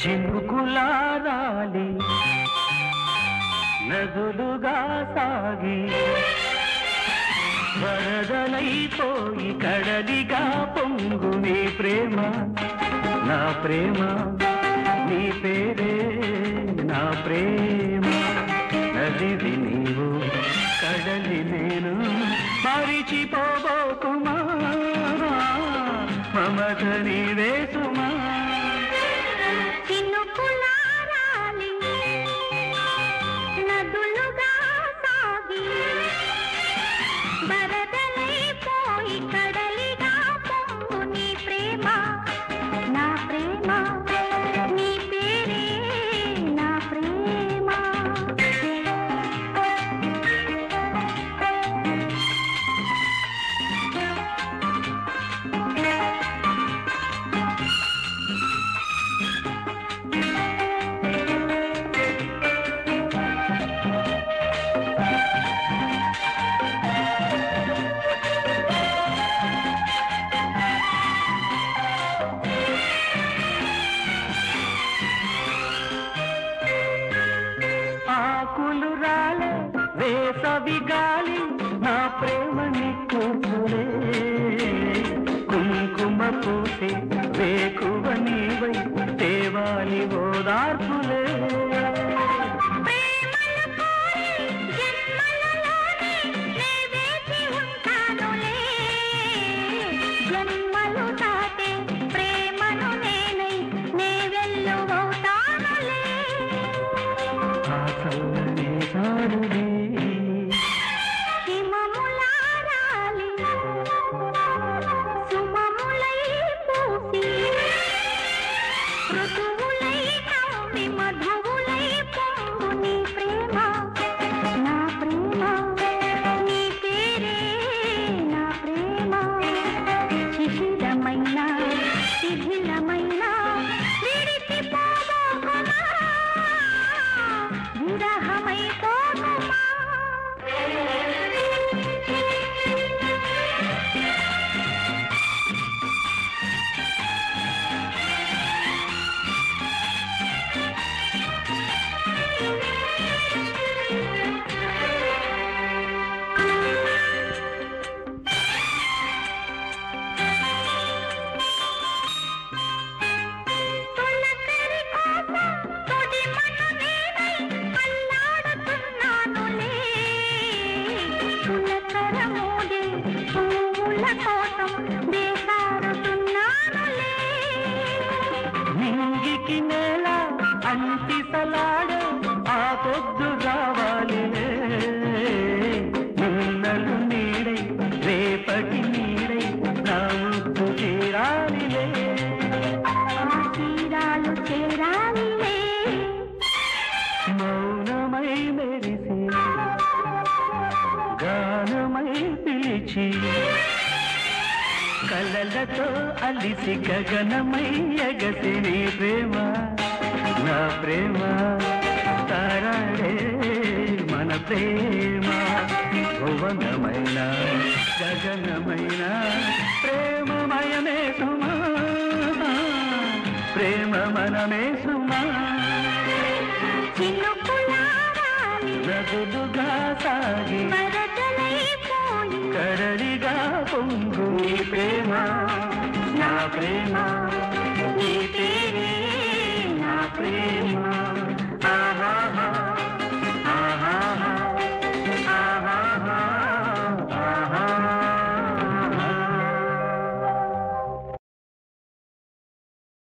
చినుకులారాలి నదులుగా సాగి వరదలైపోయి కడలిగా పొంగు నీ ప్రేమ నా ప్రేమ నీ పేరే నా ప్రేమ నదివి నీవు కడలి నేను మరిచిపోబోకుమా మమత నీవే సుమా ఆకులు రాలే వేసవి గాలి నా ప్రేమని కూతురే కుంకుమ పూసే వేకువ నీవై దేవాలి ఓదార్పులే నింగికి నేల అంటిసలాడే ఆ పొద్దు రావాలిలే నిన్నలు నీడై రేపటి నీడై నా ముద్దు తీరాలిలే తీరాలు చేరాలిలే మౌనమై మెరిసి గానమై పిలిచి కలలతో అలిసి గగనమై ఎగసి నీ ప్రేమ నా ప్రేమ తారాడే మన ప్రేమ భువనమైన గగనమైన ప్రేమమయమే సుమా ప్రేమ మనమే సుమా నదులుగా సాగి కడలిగా పొంగు నీ ప్రేమ నా ప్రేమ నీ పేరే నా ప్రేమ